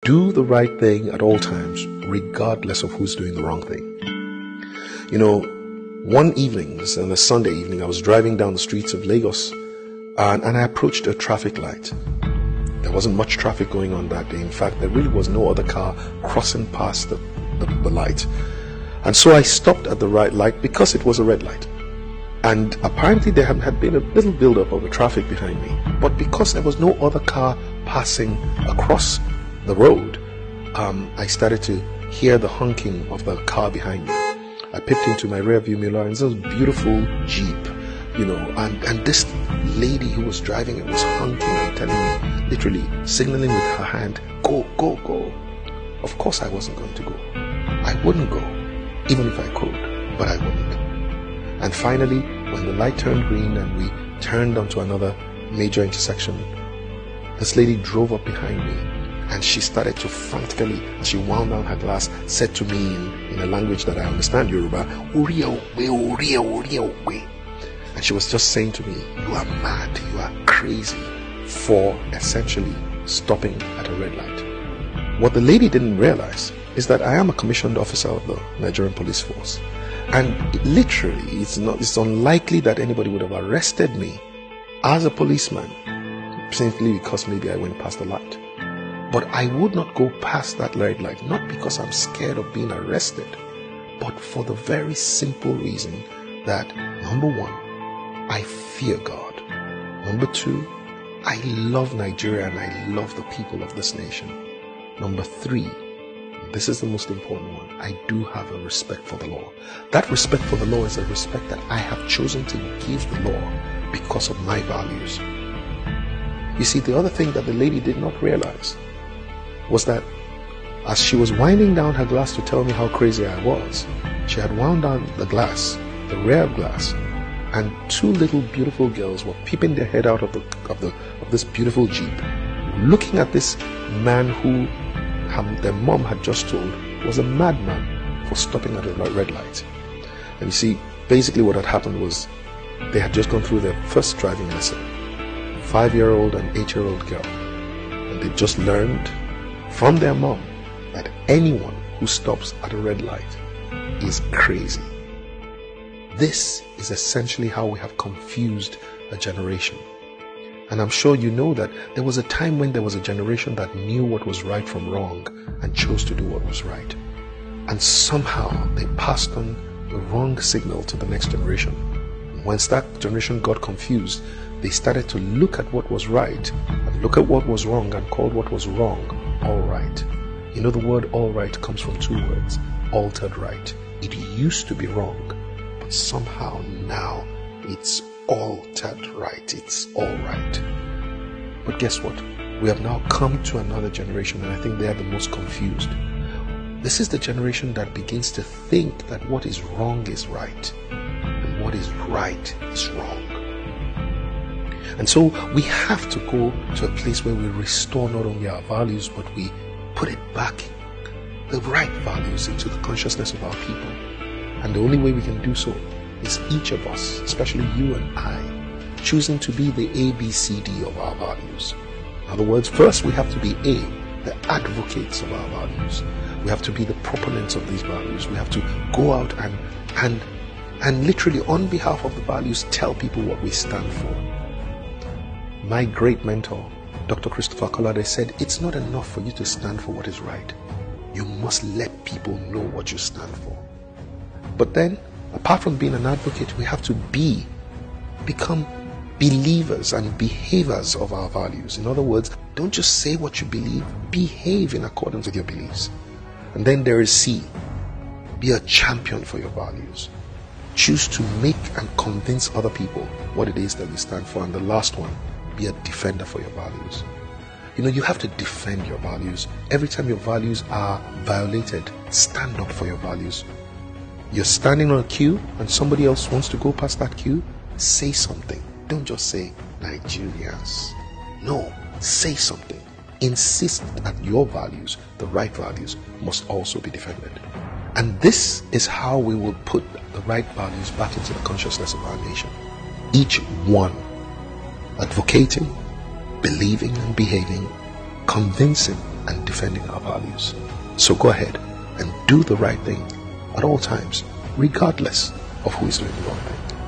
do the right thing at all times, regardless of who's doing the wrong thing. One evening, on a Sunday evening, I was driving down the streets of Lagos and I approached a traffic light. There wasn't much traffic going on that day. In fact, there really was no other car crossing past the light. And so I stopped at the right light because it was a red light. And apparently there had been a little build-up of the traffic behind me. But because there was no other car passing across the road, I started to hear the honking of the car behind me. I peeped into my rear view mirror and there was a beautiful Jeep, and this lady who was driving it was honking and telling me, literally signaling with her hand, go, go, go. Of course I wasn't going to go. I wouldn't go, even if I could, but I wouldn't. And finally, when the light turned green and we turned onto another major intersection, this lady drove up behind me and she started to frantically, as she wound down her glass, said to me in a language that I understand, Yoruba, "Uri owe, uri owe." And she was just saying to me, you are mad, you are crazy, for essentially stopping at a red light. What the lady didn't realize is that I am a commissioned officer of the Nigerian police force. And literally, it's unlikely that anybody would have arrested me as a policeman simply because maybe I went past the light. But I would not go past that red light, not because I'm scared of being arrested, but for the very simple reason that, number one, I fear God. Number two, I love Nigeria and I love the people of this nation. Number three, this is the most important one, I do have a respect for the law. That respect for the law is a respect that I have chosen to give the law because of my values. You see, the other thing that the lady did not realize was that as she was winding down her glass to tell me how crazy I was, she had wound down the glass, the rear glass, and two little beautiful girls were peeping their head out of this beautiful Jeep, looking at this man who their mom had just told was a madman for stopping at a red light. And you see, basically what had happened was they had just gone through their first driving lesson, 5-year-old and 8-year-old girl, and they just learned from their mom that anyone who stops at a red light is crazy. This is essentially how we have confused a generation. And I'm sure you know that there was a time when there was a generation that knew what was right from wrong and chose to do what was right. And somehow they passed on the wrong signal to the next generation. Once that generation got confused, they started to look at what was right and look at what was wrong and called what was wrong all right. You know, the word all right comes from two words, altered right. It used to be wrong, but somehow now it's altered right. It's all right. But guess what? We have now come to another generation, and I think they are the most confused. This is the generation that begins to think that what is wrong is right and what is right is wrong. And so we have to go to a place where we restore not only our values, but we put it back, the right values, into the consciousness of our people. And the only way we can do so is each of us, especially you and I, choosing to be the ABCD of our values. In other words, first we have to be the advocates of our values. We have to be the proponents of these values. We have to go out and literally on behalf of the values tell people what we stand for. My great mentor, Dr. Christopher Kolade, said, it's not enough for you to stand for what is right. You must let people know what you stand for. But then, apart from being an advocate, we have to become believers and behavers of our values. In other words, don't just say what you believe, behave in accordance with your beliefs. And then there is C, be a champion for your values. Choose to make and convince other people what it is that you stand for. And the last one, be a defender for your values. You know, you have to defend your values. Every time your values are violated, stand up for your values. You're standing on a queue and somebody else wants to go past that queue, say something. Don't just say Nigerians. No, say something. Insist that your values, the right values, must also be defended. And this is how we will put the right values back into the consciousness of our nation. Each one advocating, believing and behaving, convincing and defending our values. So go ahead and do the right thing at all times, regardless of who is doing the wrong thing.